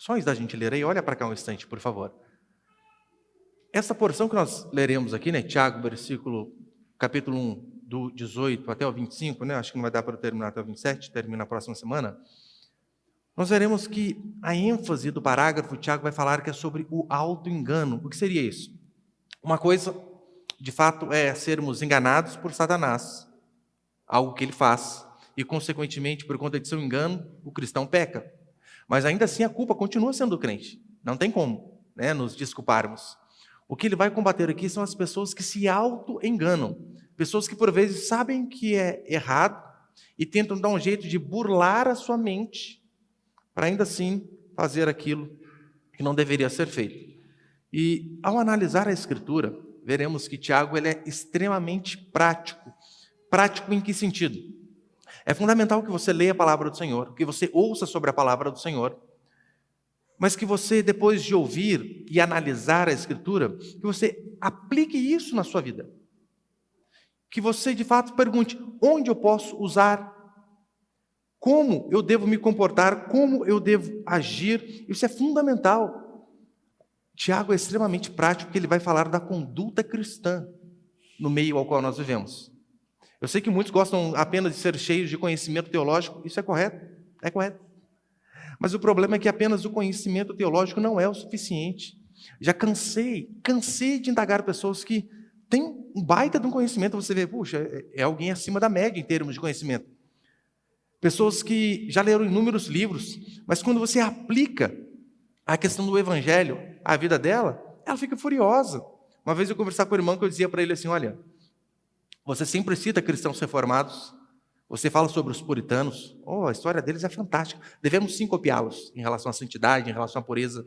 Só antes da gente ler aí, olha para cá um instante, por favor. Essa porção que nós leremos aqui, Tiago, capítulo 1, do 18 até o 25, acho que não vai dar para terminar até o 27, termina na próxima semana. Nós veremos que a ênfase do parágrafo, Tiago vai falar que é sobre o auto-engano. O que seria isso? Uma coisa, de fato, é sermos enganados por Satanás, algo que ele faz, e, consequentemente, por conta de seu engano, o cristão peca. Mas, ainda assim, a culpa continua sendo do crente. Não tem como nos desculparmos. O que ele vai combater aqui são as pessoas que se auto-enganam, pessoas que, por vezes, sabem que é errado e tentam dar um jeito de burlar a sua mente para, ainda assim, fazer aquilo que não deveria ser feito. E, ao analisar a Escritura, veremos que Tiago ele é extremamente prático. Prático em que sentido? É fundamental que você leia a palavra do Senhor, que você ouça sobre a palavra do Senhor, mas que você, depois de ouvir e analisar a Escritura, que você aplique isso na sua vida. Que você, de fato, pergunte, onde eu posso usar? Como eu devo me comportar? Como eu devo agir? Isso é fundamental. Tiago é extremamente prático, porque ele vai falar da conduta cristã no meio ao qual nós vivemos. Eu sei que muitos gostam apenas de ser cheios de conhecimento teológico, isso é correto, é correto. Mas o problema é que apenas o conhecimento teológico não é o suficiente. Já cansei de indagar pessoas que têm um baita de um conhecimento, você vê, puxa, é alguém acima da média em termos de conhecimento. Pessoas que já leram inúmeros livros, mas quando você aplica a questão do evangelho à vida dela, ela fica furiosa. Uma vez eu conversava com o irmão que eu dizia para ele assim, olha, você sempre cita cristãos reformados, você fala sobre os puritanos, a história deles é fantástica, devemos sim copiá-los em relação à santidade, em relação à pureza.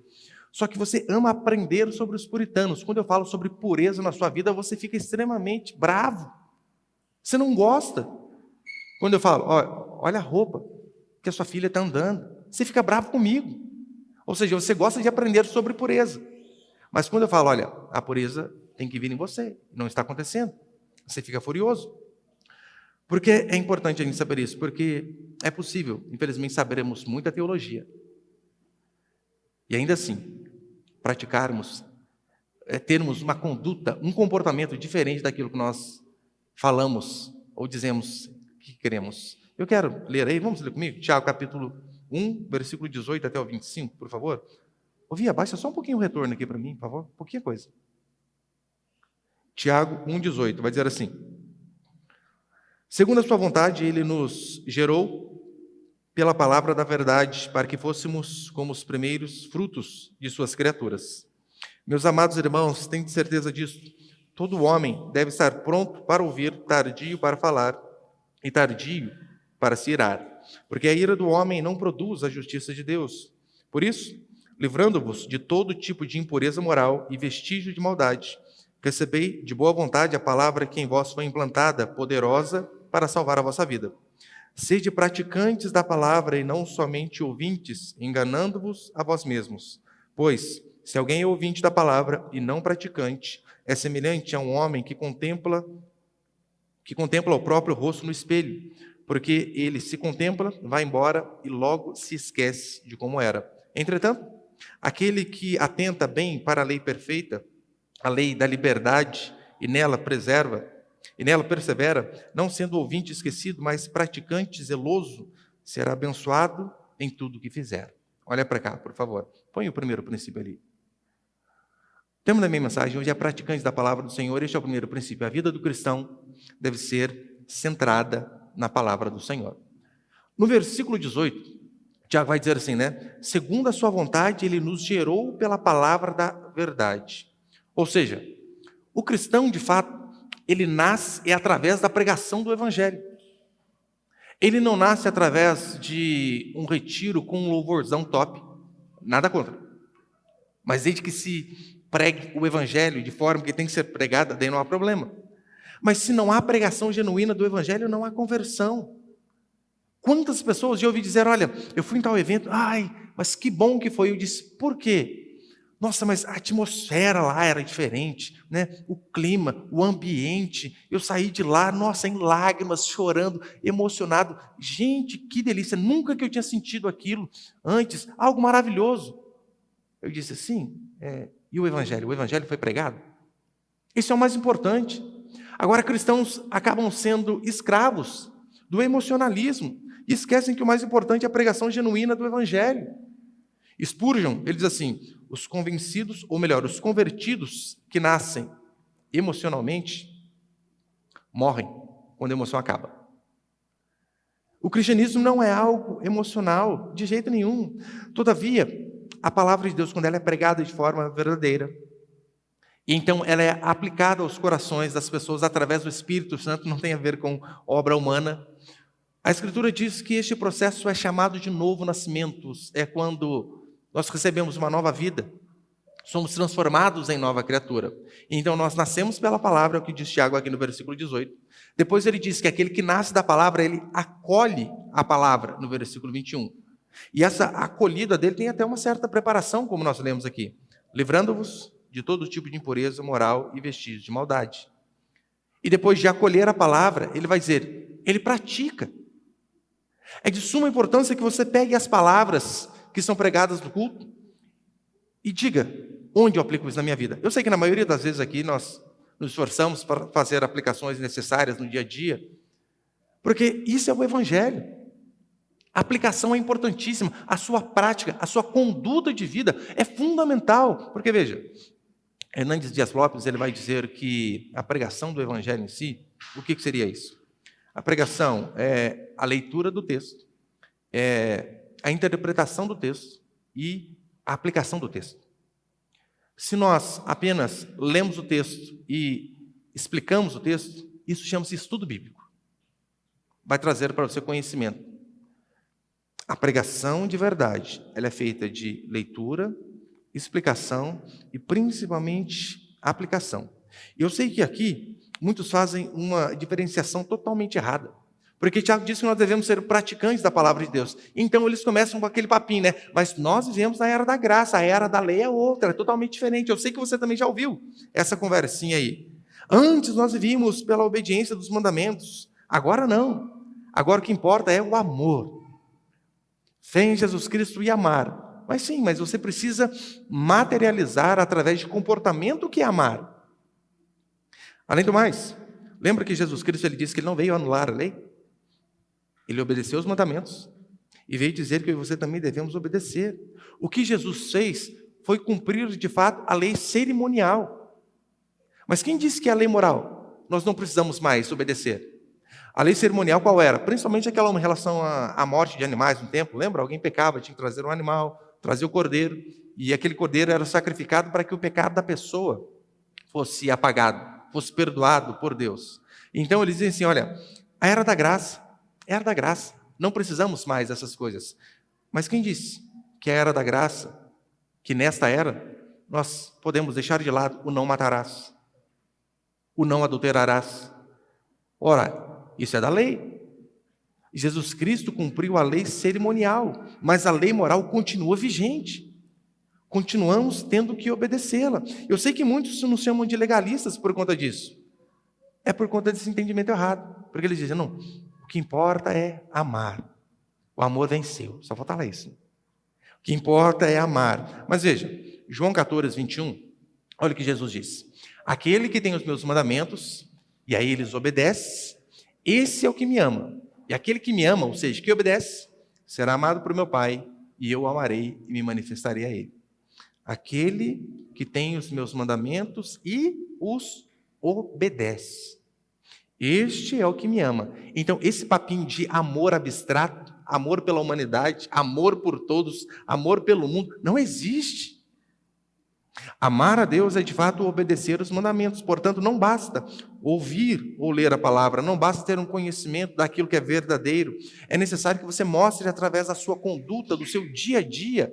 Só que você ama aprender sobre os puritanos. Quando eu falo sobre pureza na sua vida, você fica extremamente bravo. Você não gosta. Quando eu falo, olha a roupa que a sua filha está andando, você fica bravo comigo. Ou seja, você gosta de aprender sobre pureza. Mas quando eu falo, olha, a pureza tem que vir em você, não está acontecendo, você fica furioso. Por que é importante a gente saber isso? Porque é possível, infelizmente, saberemos muita teologia. E ainda assim, praticarmos, termos uma conduta, um comportamento diferente daquilo que nós falamos ou dizemos que queremos. Eu quero ler aí, vamos ler comigo? Tiago, capítulo 1, versículo 18 até o 25, por favor. Ouvi, abaixa só um pouquinho o retorno aqui para mim, por favor. Pouquinha coisa. Tiago 1,18, vai dizer assim: segundo a sua vontade, ele nos gerou pela palavra da verdade, para que fôssemos como os primeiros frutos de suas criaturas. Meus amados irmãos, tenham certeza disso. Todo homem deve estar pronto para ouvir, tardio para falar e tardio para se irar, porque a ira do homem não produz a justiça de Deus. Por isso, livrando-vos de todo tipo de impureza moral e vestígio de maldade, recebei de boa vontade a palavra que em vós foi implantada, poderosa para salvar a vossa vida. Sede praticantes da palavra e não somente ouvintes, enganando-vos a vós mesmos. Pois, se alguém é ouvinte da palavra e não praticante, é semelhante a um homem que contempla o próprio rosto no espelho, porque ele se contempla, vai embora e logo se esquece de como era. Entretanto, aquele que atenta bem para a lei perfeita, a lei da liberdade, e nela persevera, não sendo ouvinte esquecido, mas praticante zeloso, será abençoado em tudo o que fizer. Olha para cá, por favor. Põe o primeiro princípio ali. O tema da minha mensagem hoje é praticante da palavra do Senhor. Este é o primeiro princípio. A vida do cristão deve ser centrada na palavra do Senhor. No versículo 18, Tiago vai dizer assim, segundo a sua vontade, ele nos gerou pela palavra da verdade. Ou seja, o cristão, de fato, ele nasce através da pregação do evangelho. Ele não nasce através de um retiro com um louvorzão top, nada contra. Mas desde que se pregue o evangelho de forma que tem que ser pregada, daí não há problema. Mas se não há pregação genuína do evangelho, não há conversão. Quantas pessoas já ouvi dizer, olha, eu fui em tal evento, mas que bom que foi. Eu disse, por quê? Nossa, mas a atmosfera lá era diferente, o clima, o ambiente. Eu saí de lá, nossa, em lágrimas, chorando, emocionado. Gente, que delícia, nunca que eu tinha sentido aquilo antes, algo maravilhoso. Eu disse, sim, e o Evangelho? O Evangelho foi pregado? Isso é o mais importante. Agora, cristãos acabam sendo escravos do emocionalismo e esquecem que o mais importante é a pregação genuína do Evangelho. Spurgeon, ele diz assim, os convencidos, ou melhor, os convertidos que nascem emocionalmente, morrem quando a emoção acaba. O cristianismo não é algo emocional, de jeito nenhum. Todavia, a palavra de Deus, quando ela é pregada de forma verdadeira, e então ela é aplicada aos corações das pessoas através do Espírito Santo, não tem a ver com obra humana. A Escritura diz que este processo é chamado de novo nascimento, é quando nós recebemos uma nova vida, somos transformados em nova criatura. Então nós nascemos pela palavra, é o que diz Tiago aqui no versículo 18. Depois ele diz que aquele que nasce da palavra, ele acolhe a palavra, no versículo 21. E essa acolhida dele tem até uma certa preparação, como nós lemos aqui. Livrando-vos de todo tipo de impureza moral e vestígios de maldade. E depois de acolher a palavra, ele vai dizer, ele pratica. É de suma importância que você pegue as palavras que são pregadas no culto e diga, onde eu aplico isso na minha vida? Eu sei que na maioria das vezes aqui nós nos esforçamos para fazer aplicações necessárias no dia a dia, porque isso é o Evangelho. A aplicação é importantíssima, a sua prática, a sua conduta de vida é fundamental, porque veja, Hernandes Dias Lopes ele vai dizer que a pregação do Evangelho em si, o que seria isso? A pregação é a leitura do texto, é a interpretação do texto e a aplicação do texto. Se nós apenas lemos o texto e explicamos o texto, isso chama-se estudo bíblico. Vai trazer para você conhecimento. A pregação de verdade, ela é feita de leitura, explicação e principalmente aplicação. Eu sei que aqui muitos fazem uma diferenciação totalmente errada, porque Tiago diz que nós devemos ser praticantes da palavra de Deus. Então eles começam com aquele papinho, né? Mas nós vivemos na era da graça, a era da lei é outra, é totalmente diferente. Eu sei que você também já ouviu essa conversinha aí. Antes nós vivíamos pela obediência dos mandamentos, agora não. Agora o que importa é o amor. Fé em Jesus Cristo e amar. Mas sim, mas você precisa materializar através de comportamento que é amar. Além do mais, lembra que Jesus Cristo ele disse que ele não veio anular a lei? Ele obedeceu os mandamentos e veio dizer que você também devemos obedecer. O que Jesus fez foi cumprir de fato a lei cerimonial. Mas quem disse que é a lei moral? Nós não precisamos mais obedecer. A lei cerimonial qual era? Principalmente aquela em relação à morte de animais no templo. Lembra? Alguém pecava, tinha que trazer um animal, trazer o cordeiro, e aquele cordeiro era sacrificado para que o pecado da pessoa fosse apagado, fosse perdoado por Deus. Então eles dizem assim, olha, a era da graça, não precisamos mais dessas coisas. Mas quem disse que a era da graça, que nesta era, nós podemos deixar de lado o não matarás, o não adulterarás? Ora, isso é da lei. Jesus Cristo cumpriu a lei cerimonial, mas a lei moral continua vigente. Continuamos tendo que obedecê-la. Eu sei que muitos nos chamam de legalistas por conta disso. É por conta desse entendimento errado. Porque eles dizem, não, o que importa é amar. O amor venceu. Só falta lá isso. O que importa é amar. Mas veja, João 14, 21, olha o que Jesus diz. Aquele que tem os meus mandamentos, e aí eles obedecem, esse é o que me ama. E aquele que me ama, ou seja, que obedece, será amado por meu Pai, e eu o amarei e me manifestarei a ele. Aquele que tem os meus mandamentos e os obedece. Este é o que me ama. Então, esse papinho de amor abstrato, amor pela humanidade, amor por todos, amor pelo mundo, não existe. Amar a Deus é de fato obedecer os mandamentos, portanto não basta ouvir ou ler a palavra, não basta ter um conhecimento daquilo que é verdadeiro, é necessário que você mostre através da sua conduta, do seu dia a dia,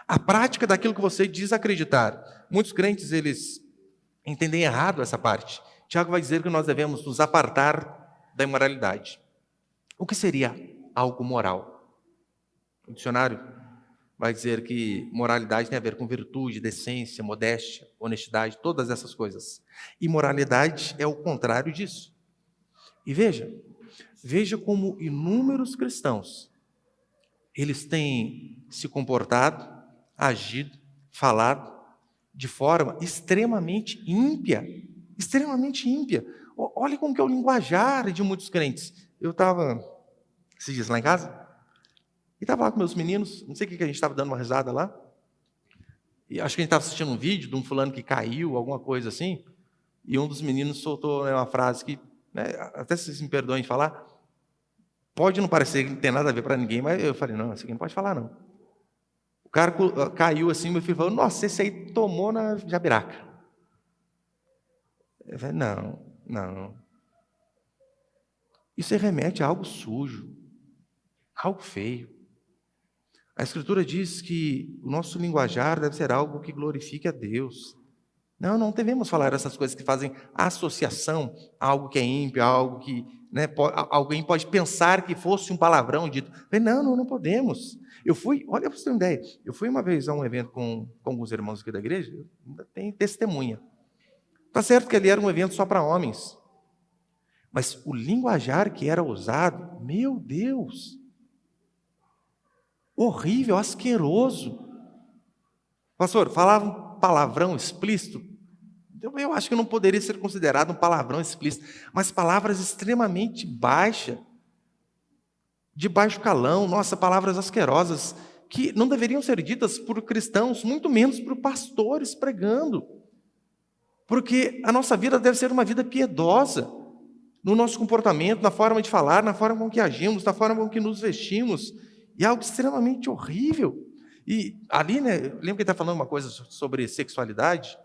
a prática daquilo que você diz acreditar. Muitos crentes, eles entendem errado essa parte. Tiago vai dizer que nós devemos nos apartar da imoralidade. O que seria algo moral? O dicionário vai dizer que moralidade tem a ver com virtude, decência, modéstia, honestidade, todas essas coisas. Imoralidade é o contrário disso. E veja como inúmeros cristãos, eles têm se comportado, agido, falado de forma extremamente ímpia. Extremamente ímpia. Olha como que é o linguajar de muitos crentes. Eu estava esses dias lá em casa, e estava lá com meus meninos, não sei o que a gente estava dando uma risada lá, e acho que a gente estava assistindo um vídeo de um fulano que caiu, alguma coisa assim, e um dos meninos soltou, né, uma frase que, né, até se me perdoem de falar, pode não parecer que não tem nada a ver para ninguém, mas eu falei, não, isso aqui não pode falar não. O cara caiu assim, meu filho falou, nossa, esse aí tomou na jabiraca. Eu falei, não. Isso remete a algo sujo, algo feio. A Escritura diz que o nosso linguajar deve ser algo que glorifique a Deus. Não devemos falar essas coisas que fazem associação a algo que é ímpio, a algo que, né, alguém pode pensar que fosse um palavrão dito. Não podemos. Olha para você ter uma ideia, eu fui uma vez a um evento com alguns irmãos aqui da igreja, ainda tem testemunha. Está certo que ali era um evento só para homens, mas o linguajar que era usado, meu Deus, horrível, asqueroso. Pastor, falava um palavrão explícito? Eu acho que não poderia ser considerado um palavrão explícito, mas palavras extremamente baixas, de baixo calão, nossa, palavras asquerosas, que não deveriam ser ditas por cristãos, muito menos por pastores pregando. Porque a nossa vida deve ser uma vida piedosa, no nosso comportamento, na forma de falar, na forma com que agimos, na forma com que nos vestimos, e é algo extremamente horrível. E ali, né, lembra que ele está falando uma coisa sobre sexualidade?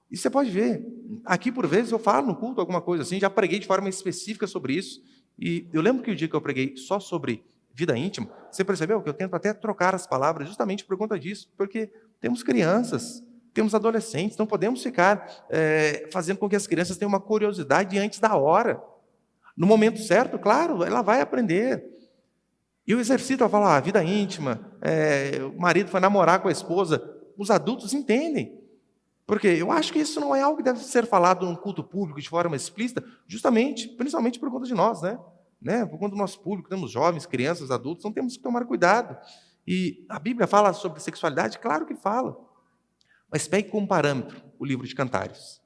E você pode ver, aqui por vezes eu falo no culto alguma coisa assim, já preguei de forma específica sobre isso, e eu lembro que o dia que eu preguei só sobre vida íntima, você percebeu que eu tento até trocar as palavras justamente por conta disso, porque temos crianças, temos adolescentes, não podemos ficar fazendo com que as crianças tenham uma curiosidade antes da hora. No momento certo, claro, ela vai aprender. E o exercício, ela fala, vida íntima, o marido foi namorar com a esposa, os adultos entendem. Porque eu acho que isso não é algo que deve ser falado num culto público de forma explícita, justamente, principalmente por conta de nós, né? Por conta do nosso público, temos jovens, crianças, adultos, então temos que tomar cuidado. E a Bíblia fala sobre sexualidade? Claro que fala. Mas pegue como parâmetro o livro de Cantares.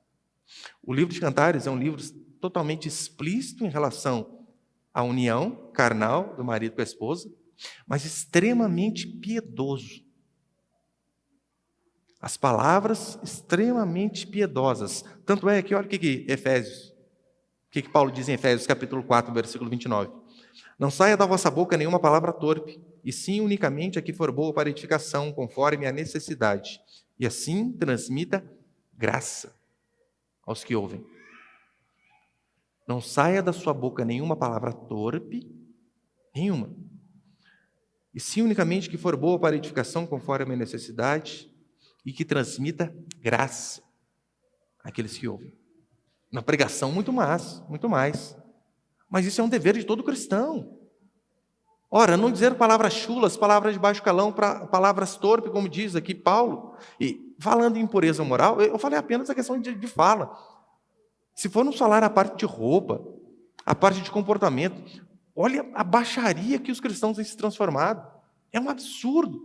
O livro de Cantares é um livro totalmente explícito em relação à união carnal do marido com a esposa, mas extremamente piedoso. As palavras extremamente piedosas. Tanto é que, olha o que Efésios, o que Paulo diz em Efésios capítulo 4, versículo 29. Não saia da vossa boca nenhuma palavra torpe, e sim unicamente a que for boa para edificação, conforme a necessidade, e assim transmita graça aos que ouvem. Não saia da sua boca nenhuma palavra torpe, nenhuma, e sim unicamente que for boa para edificação, conforme a necessidade, e que transmita graça àqueles que ouvem. Na pregação, muito mais. Mas isso é um dever de todo cristão. Ora, não dizer palavras chulas, palavras de baixo calão, palavras torpes, como diz aqui Paulo. E falando em impureza moral, eu falei apenas a questão de fala. Se for nos falar a parte de roupa, a parte de comportamento, olha a baixaria que os cristãos têm se transformado. É um absurdo.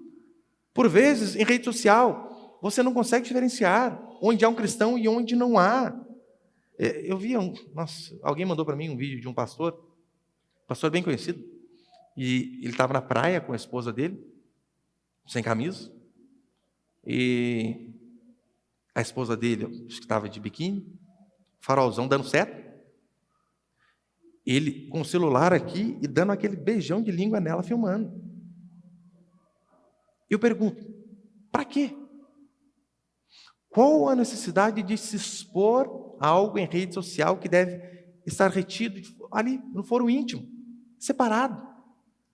Por vezes, em rede social, você não consegue diferenciar onde há um cristão e onde não há. Eu vi alguém mandou para mim um vídeo de um pastor bem conhecido, e ele estava na praia com a esposa dele, sem camisa, e a esposa dele, acho que estava de biquíni, farolzão dando seta, ele com o celular aqui e dando aquele beijão de língua nela, filmando. Eu pergunto, para quê? Qual a necessidade de se expor a algo em rede social que deve estar retido ali no foro íntimo, separado?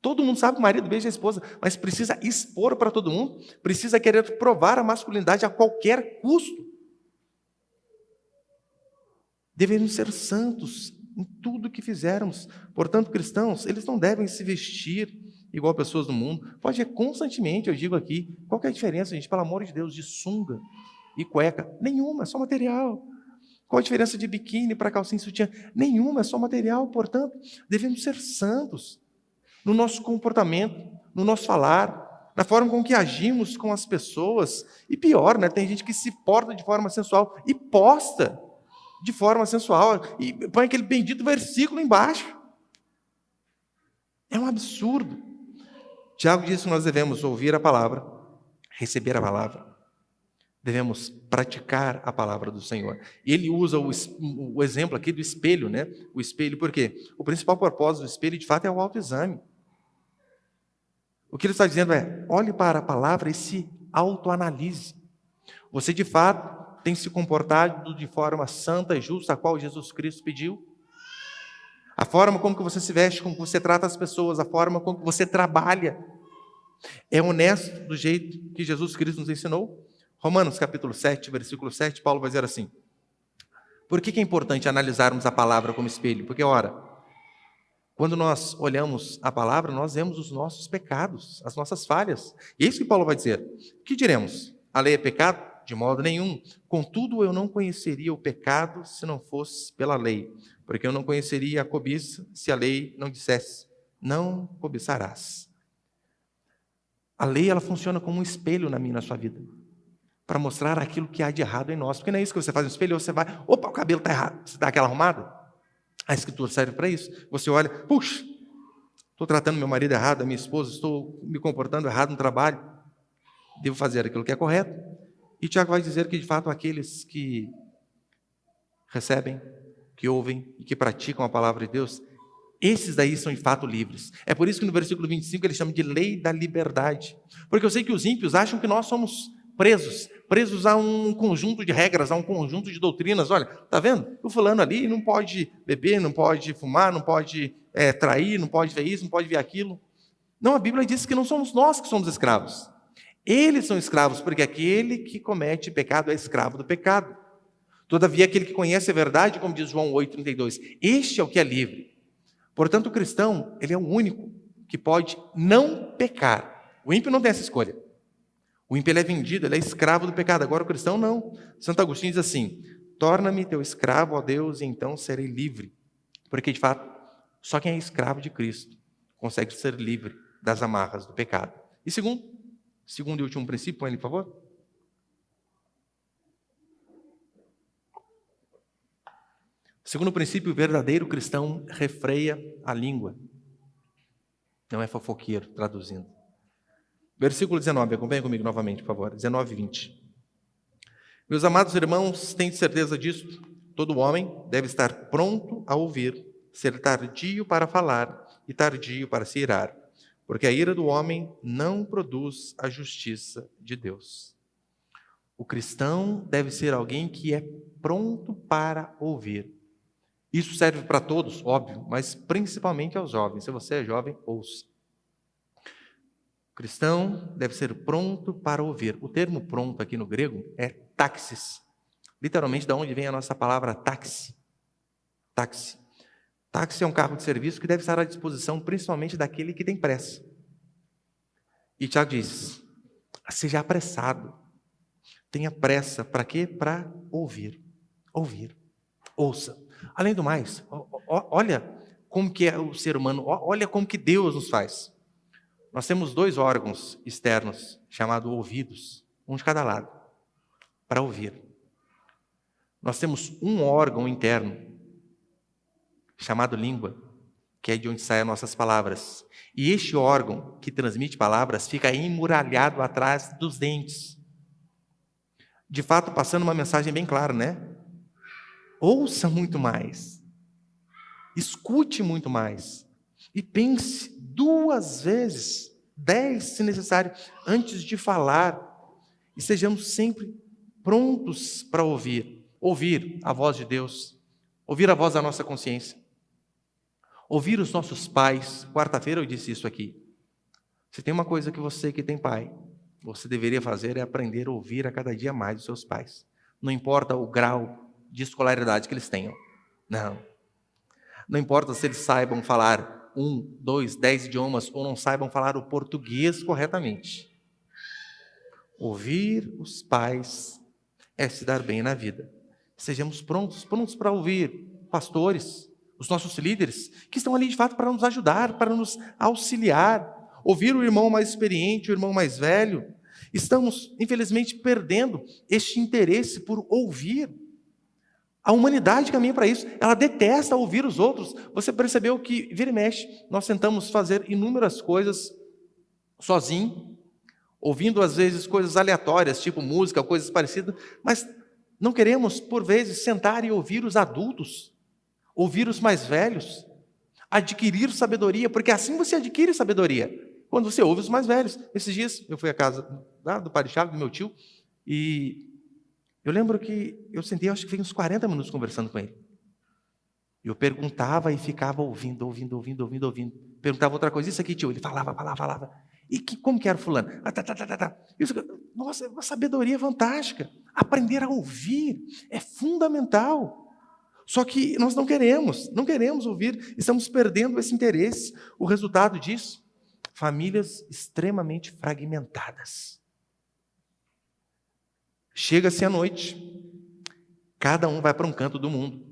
Todo mundo sabe que o marido beija a esposa, mas precisa expor para todo mundo, precisa querer provar a masculinidade a qualquer custo. Devemos ser santos em tudo que fizermos. Portanto, cristãos, eles não devem se vestir igual pessoas do mundo. Pode constantemente, eu digo aqui, qual que é a diferença, gente, pelo amor de Deus, de sunga e cueca? Nenhuma, é só material. Qual a diferença de biquíni para calcinha e sutiã? Nenhuma, é só material. Portanto, devemos ser santos no nosso comportamento, no nosso falar, na forma com que agimos com as pessoas. E pior, né? Tem gente que se porta de forma sensual e posta de forma sensual e põe aquele bendito versículo embaixo. É um absurdo. Tiago diz que nós devemos ouvir a palavra, receber a palavra, devemos praticar a palavra do Senhor. E ele usa o exemplo aqui do espelho, né? O espelho, por quê? O principal propósito do espelho, de fato, é o autoexame. O que ele está dizendo é, olhe para a palavra e se autoanalise. Você, de fato, tem se comportado de forma santa e justa, a qual Jesus Cristo pediu? A forma como que você se veste, como que você trata as pessoas, a forma como que você trabalha, é honesto do jeito que Jesus Cristo nos ensinou? Romanos capítulo 7, versículo 7, Paulo vai dizer assim, por que é importante analisarmos a palavra como espelho? Porque, ora, quando nós olhamos a palavra, nós vemos os nossos pecados, as nossas falhas. E é isso que Paulo vai dizer. O que diremos? A lei é pecado? De modo nenhum. Contudo, eu não conheceria o pecado se não fosse pela lei, porque eu não conheceria a cobiça se a lei não dissesse, não cobiçarás. A lei, ela funciona como um espelho na minha e na sua vida, para mostrar aquilo que há de errado em nós. Porque não é isso que você faz no espelho, você vai, opa, o cabelo está errado, você dá aquela arrumada. A Escritura serve para isso. Você olha, puxa, estou tratando meu marido errado, a minha esposa, estou me comportando errado no trabalho, devo fazer aquilo que é correto. E Tiago vai dizer que, de fato, aqueles que recebem, que ouvem e que praticam a palavra de Deus, esses daí são, de fato, livres. É por isso que no versículo 25 ele chama de lei da liberdade. Porque eu sei que os ímpios acham que nós somos presos a um conjunto de regras, a um conjunto de doutrinas. Olha, está vendo? O fulano ali não pode beber, não pode fumar, não pode trair, não pode ver isso, não pode ver aquilo. Não, a Bíblia diz que não somos nós que somos escravos. Eles são escravos, porque aquele que comete pecado é escravo do pecado. Todavia, aquele que conhece a verdade, como diz João 8,32, este é o que é livre. Portanto, o cristão, ele é o único que pode não pecar. O ímpio não tem essa escolha. O ímpio, ele é vendido, ele é escravo do pecado. Agora o cristão não. Santo Agostinho diz assim, torna-me teu escravo, ó Deus, e então serei livre. Porque, de fato, só quem é escravo de Cristo consegue ser livre das amarras do pecado. E segundo e último princípio, põe ele, por favor. Segundo princípio, o verdadeiro cristão refreia a língua. Não é fofoqueiro, traduzindo. Versículo 19, acompanha comigo novamente, por favor. 19 e 20. Meus amados irmãos, tenham certeza disso. Todo homem deve estar pronto a ouvir, ser tardio para falar e tardio para se irar, porque a ira do homem não produz a justiça de Deus. O cristão deve ser alguém que é pronto para ouvir. Isso serve para todos, óbvio, mas principalmente aos jovens. Se você é jovem, ouça. O cristão deve ser pronto para ouvir. O termo pronto aqui no grego é taxis. Literalmente, de onde vem a nossa palavra táxi. Táxi. Táxi é um carro de serviço que deve estar à disposição principalmente daquele que tem pressa. E Tiago diz, seja apressado. Tenha pressa. Para quê? Para ouvir. Ouvir. Ouça. Além do mais, olha como que é o ser humano, olha como que Deus nos faz. Nós temos 2 órgãos externos, chamados ouvidos, um de cada lado, para ouvir. Nós temos um órgão interno, chamado língua, que é de onde saem as nossas palavras. E este órgão que transmite palavras fica emuralhado atrás dos dentes. De fato, passando uma mensagem bem clara, né? Ouça muito mais, escute muito mais e pense 2 vezes, 10 se necessário, antes de falar. E sejamos sempre prontos para ouvir a voz de Deus, ouvir a voz da nossa consciência, ouvir os nossos pais. Quarta-feira eu disse isso aqui. Se tem uma coisa que você que tem pai, você deveria fazer é aprender a ouvir a cada dia mais os seus pais. Não importa o grau de escolaridade que eles tenham. Não importa se eles saibam falar 1, 2, 10 idiomas ou não saibam falar o português corretamente. Ouvir os pais é se dar bem na vida. Sejamos prontos para ouvir pastores, os nossos líderes, que estão ali de fato para nos ajudar, para nos auxiliar. ouvir o irmão mais experiente, o irmão mais velho. Estamos, infelizmente, perdendo este interesse por ouvir. A humanidade caminha para isso, ela detesta ouvir os outros. Você percebeu que, vira e mexe, nós tentamos fazer inúmeras coisas sozinho, ouvindo às vezes coisas aleatórias, tipo música, coisas parecidas, mas não queremos, por vezes, sentar e ouvir os adultos, ouvir os mais velhos, adquirir sabedoria, porque assim você adquire sabedoria, quando você ouve os mais velhos. Esses dias eu fui à casa do Padre Thiago, do meu tio, e eu lembro que eu sentei, acho que foi uns 40 minutos conversando com ele. Eu perguntava e ficava ouvindo. Perguntava outra coisa, isso aqui, tio, ele falava. E como que era fulano? Isso, nossa, é uma sabedoria fantástica. Aprender a ouvir é fundamental. Só que nós não queremos ouvir, estamos perdendo esse interesse. O resultado disso, famílias extremamente fragmentadas. Chega-se à noite, cada um vai para um canto do mundo,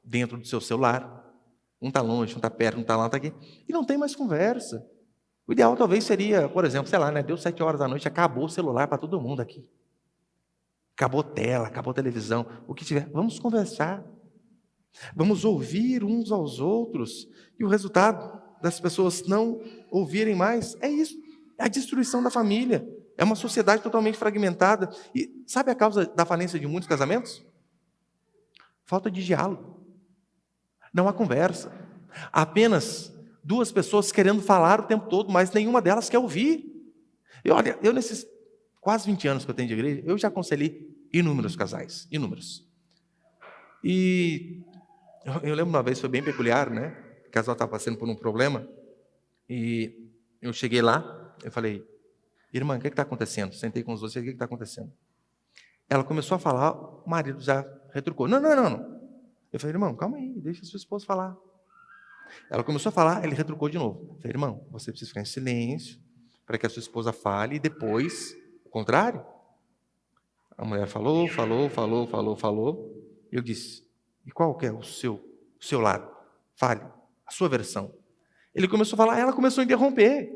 dentro do seu celular. Um está longe, um está perto, um está lá, um está aqui, e não tem mais conversa. O ideal talvez seria, por exemplo, deu 7 horas da noite, acabou o celular para todo mundo aqui. Acabou tela, acabou televisão, o que tiver. Vamos conversar. Vamos ouvir uns aos outros. E o resultado das pessoas não ouvirem mais é isso. É a destruição da família. É uma sociedade totalmente fragmentada. E sabe a causa da falência de muitos casamentos? Falta de diálogo. Não há conversa. Há apenas 2 pessoas querendo falar o tempo todo, mas nenhuma delas quer ouvir. E olha, eu nesses quase 20 anos que eu tenho de igreja, eu já aconselhei inúmeros casais, inúmeros. E eu lembro uma vez, foi bem peculiar, né? O casal estava passando por um problema, e eu cheguei lá, eu falei, irmã, o que está acontecendo? Sentei com os dois, o que está acontecendo? Ela começou a falar, o marido já retrucou, não. Eu falei, irmão, calma aí, deixa a sua esposa falar. Ela começou a falar, ele retrucou de novo. Eu falei, irmão, você precisa ficar em silêncio, para que a sua esposa fale, e depois, o contrário. A mulher falou, e eu disse, e qual que é o seu lado? Fale, a sua versão. Ele começou a falar, ela começou a interromper.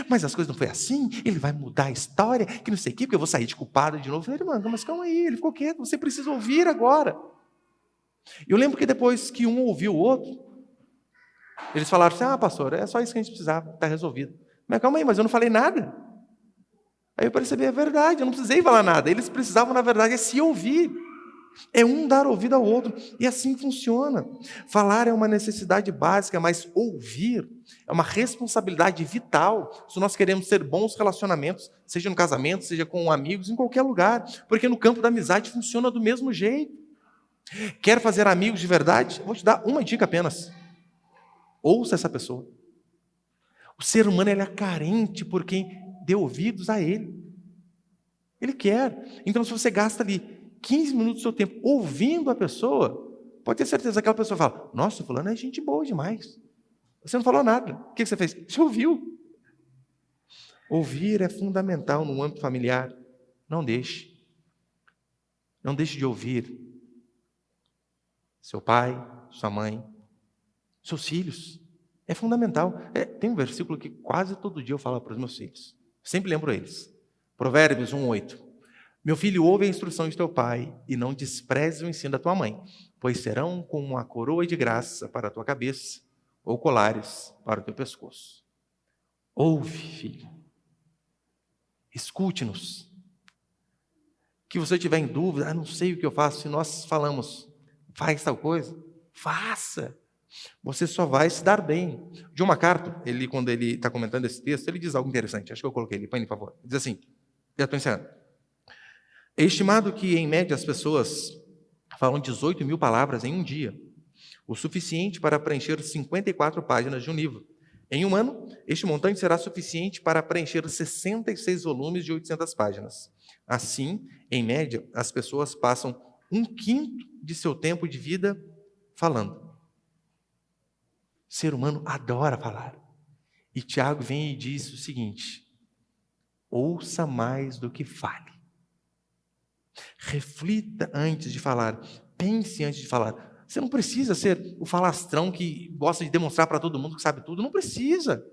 Mas as coisas não foi assim, ele vai mudar a história, que não sei o quê, porque eu vou sair de culpado de novo. Eu falei, irmã, mas calma aí, ele ficou quieto, você precisa ouvir agora. Eu lembro que depois que um ouviu o outro, eles falaram assim, pastor, é só isso que a gente precisava, está resolvido. Mas calma aí, mas eu não falei nada. Aí eu percebi, é verdade, eu não precisei falar nada. Eles precisavam, na verdade, se ouvir. É um dar ouvido ao outro. E assim funciona. Falar é uma necessidade básica, mas ouvir é uma responsabilidade vital se nós queremos ter bons relacionamentos, seja no casamento, seja com amigos, em qualquer lugar. Porque no campo da amizade funciona do mesmo jeito. Quer fazer amigos de verdade? Eu vou te dar uma dica apenas. Ouça essa pessoa. O ser humano ele é carente por quem dê ouvidos a ele. Ele quer. Então, se você gasta ali 15 minutos do seu tempo ouvindo a pessoa, pode ter certeza que aquela pessoa fala, nossa, fulano é gente boa demais. Você não falou nada. O que você fez? Você ouviu. Ouvir é fundamental no âmbito familiar. Não deixe. Não deixe de ouvir seu pai, sua mãe, seus filhos. É fundamental. Tem um versículo que quase todo dia eu falo para os meus filhos. Sempre lembro eles. Provérbios 1:8. Meu filho, ouve a instrução de teu pai e não despreze o ensino da tua mãe, pois serão como uma coroa de graça para a tua cabeça ou colares para o teu pescoço. Ouve, filho. Escute-nos. Que você tiver em dúvida, não sei o que eu faço, se nós falamos, faz tal coisa, faça. Você só vai se dar bem. John MacArthur, quando ele está comentando esse texto, ele diz algo interessante. Acho que eu coloquei ele. Põe ele, por favor. Diz assim, já estou encerrando. É estimado que, em média, as pessoas falam 18.000 palavras em um dia, o suficiente para preencher 54 páginas de um livro. Em um ano, este montante será suficiente para preencher 66 volumes de 800 páginas. Assim, em média, as pessoas passam 1/5 de seu tempo de vida falando. O ser humano adora falar. E Tiago vem e diz o seguinte, ouça mais do que fale. Reflita antes de falar, pense antes de falar. Você não precisa ser o falastrão que gosta de demonstrar para todo mundo que sabe tudo, não precisa.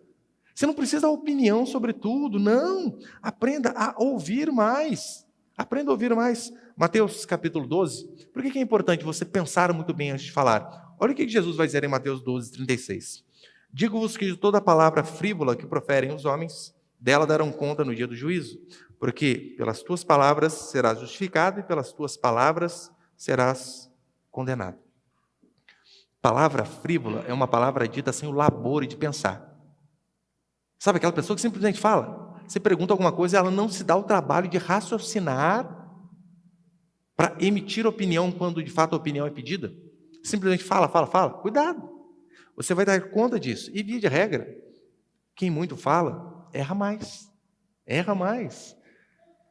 Você não precisa dar opinião sobre tudo, não. Aprenda a ouvir mais. Aprenda a ouvir mais. Mateus capítulo 12. Por que é importante você pensar muito bem antes de falar? Olha o que Jesus vai dizer em Mateus 12, 36. Digo-vos que de toda palavra frívola que proferem os homens, dela darão conta no dia do juízo. Porque pelas tuas palavras serás justificado e pelas tuas palavras serás condenado. Palavra frívola é uma palavra dita sem o labor de pensar. Sabe aquela pessoa que simplesmente fala? Você pergunta alguma coisa e ela não se dá o trabalho de raciocinar para emitir opinião quando de fato a opinião é pedida. Simplesmente fala. Cuidado. Você vai dar conta disso. E via de regra, quem muito fala, erra mais. Erra mais.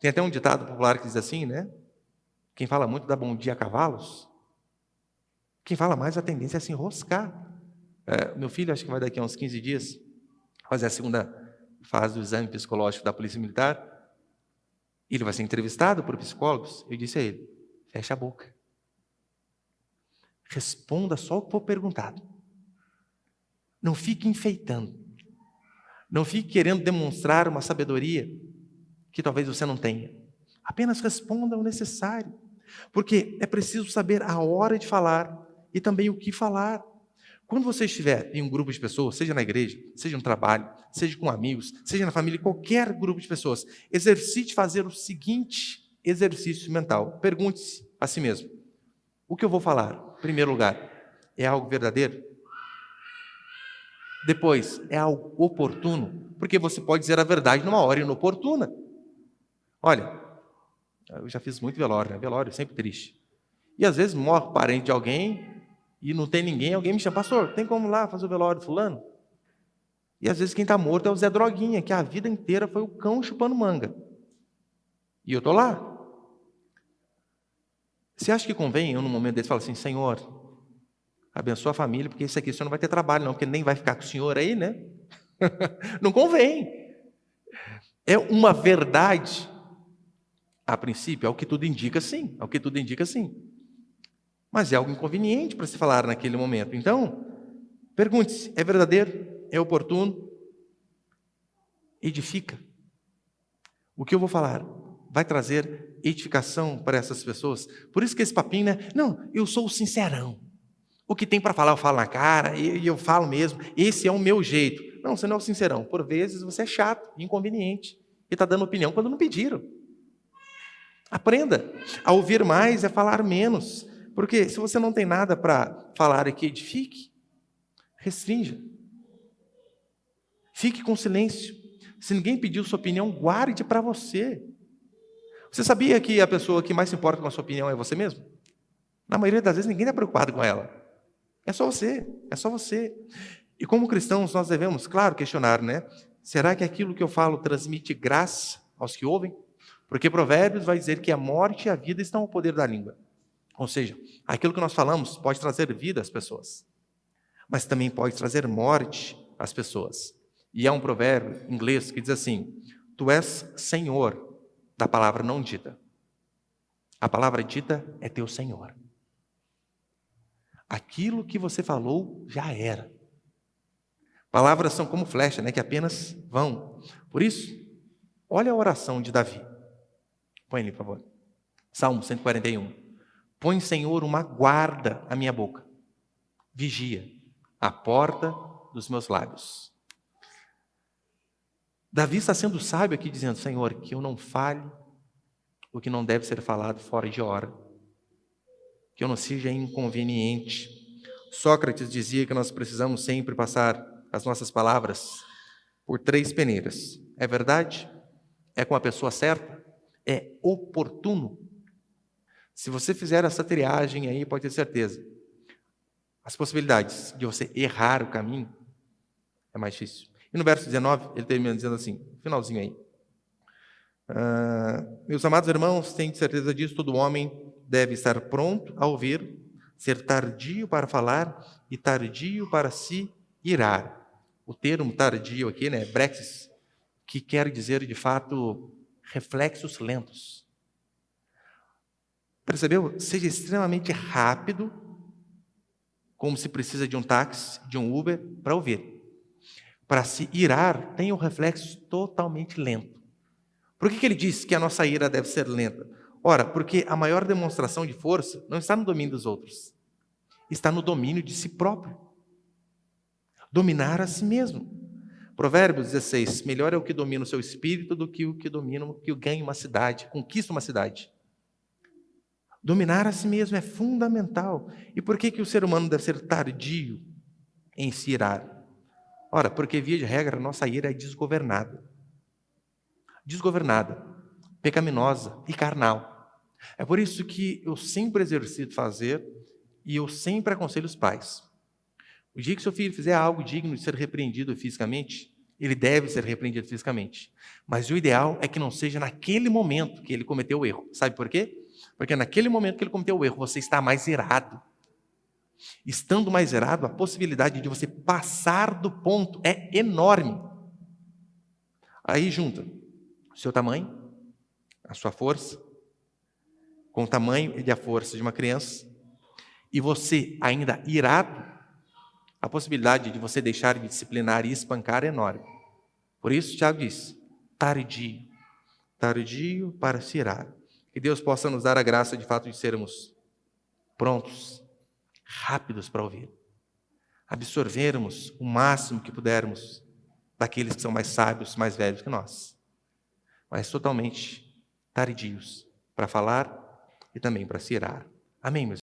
Tem até um ditado popular que diz assim, né? Quem fala muito dá bom dia a cavalos. Quem fala mais, a tendência é se enroscar. Meu filho, acho que vai daqui a uns 15 dias, fazer a segunda fase do exame psicológico da Polícia Militar. Ele vai ser entrevistado por psicólogos. Eu disse a ele, fecha a boca. Responda só o que for perguntado. Não fique enfeitando. Não fique querendo demonstrar uma sabedoria que talvez você não tenha. Apenas responda o necessário. Porque é preciso saber a hora de falar e também o que falar. Quando você estiver em um grupo de pessoas, seja na igreja, seja no trabalho, seja com amigos, seja na família, qualquer grupo de pessoas, exercite fazer o seguinte exercício mental. Pergunte-se a si mesmo: o que eu vou falar? Em primeiro lugar, é algo verdadeiro? Depois, é algo oportuno? Porque você pode dizer a verdade numa hora inoportuna. Olha, eu já fiz muito velório, né? Velório é sempre triste. E às vezes morre parente de alguém e não tem ninguém, alguém me chama, pastor, tem como lá fazer o velório de fulano? E às vezes quem está morto é o Zé Droguinha, que a vida inteira foi o cão chupando manga. E eu estou lá. Você acha que convém eu, num momento desse, falar assim, Senhor, abençoa a família, porque isso aqui o senhor não vai ter trabalho não, porque nem vai ficar com o senhor aí, né? Não convém. É uma verdade. A princípio, é o que tudo indica, sim. É o que tudo indica, sim. Mas é algo inconveniente para se falar naquele momento. Então, pergunte-se, é verdadeiro? É oportuno? Edifica. O que eu vou falar vai trazer edificação para essas pessoas? Por isso que esse papinho, né? Não, eu sou o sincerão. O que tem para falar, eu falo na cara, e eu falo mesmo. Esse é o meu jeito. Não, você não é o sincerão. Por vezes você é chato, inconveniente. E está dando opinião quando não pediram. Aprenda. A ouvir mais é falar menos. Porque se você não tem nada para falar e que edifique, restrinja. Fique com silêncio. Se ninguém pediu sua opinião, guarde para você. Você sabia que a pessoa que mais se importa com a sua opinião é você mesmo? Na maioria das vezes ninguém está preocupado com ela. É só você, é só você. E como cristãos nós devemos, claro, questionar, né? Será que aquilo que eu falo transmite graça aos que ouvem? Porque Provérbios vai dizer que a morte e a vida estão ao poder da língua. Ou seja, aquilo que nós falamos pode trazer vida às pessoas, mas também pode trazer morte às pessoas. E há um provérbio inglês que diz assim: tu és senhor da palavra não dita. A palavra dita é teu senhor. Aquilo que você falou já era. Palavras são como flecha, né, que apenas vão. Por isso, olha a oração de Davi. Põe ali, por favor. Salmo 141. Põe, Senhor, uma guarda à minha boca. Vigia a porta dos meus lábios. Davi está sendo sábio aqui, dizendo, Senhor, que eu não fale o que não deve ser falado fora de hora. Que eu não seja inconveniente. Sócrates dizia que nós precisamos sempre passar as nossas palavras por 3 peneiras. É verdade? É com a pessoa certa? É oportuno? Se você fizer essa triagem aí, pode ter certeza. As possibilidades de você errar o caminho é mais difícil. E no verso 19, ele termina dizendo assim, finalzinho aí. Meus amados irmãos, tenho certeza disso, todo homem deve estar pronto a ouvir, ser tardio para falar e tardio para se irar. O termo tardio aqui, né, brexis, que quer dizer, de fato, reflexos lentos. Percebeu? Seja extremamente rápido, como se precisa de um táxi, de um Uber, para ouvir. para se irar, tem um reflexo totalmente lento. Por que ele diz que a nossa ira deve ser lenta? Ora, porque a maior demonstração de força não está no domínio dos outros, está no domínio de si próprio. Dominar a si mesmo. Provérbios 16, melhor é o que domina o seu espírito do que o que ganha uma cidade, conquista uma cidade. Dominar a si mesmo é fundamental. E por que o ser humano deve ser tardio em se irar? Ora, porque via de regra a nossa ira é desgovernada. Desgovernada, pecaminosa e carnal. É por isso que eu sempre exercito fazer e eu sempre aconselho os pais. O dia que seu filho fizer algo digno de ser repreendido fisicamente, ele deve ser repreendido fisicamente. Mas o ideal é que não seja naquele momento que ele cometeu o erro. Sabe por quê? Porque naquele momento que ele cometeu o erro, você está mais irado. Estando mais irado, a possibilidade de você passar do ponto é enorme. Aí junta o seu tamanho, a sua força, com o tamanho e a força de uma criança, e você ainda irado, a possibilidade de você deixar de disciplinar e espancar é enorme. Por isso, Tiago diz, tardio para se irar. Que Deus possa nos dar a graça de fato de sermos prontos, rápidos para ouvir, absorvermos o máximo que pudermos daqueles que são mais sábios, mais velhos que nós, mas totalmente tardios para falar e também para se irar. Amém, meus irmãos?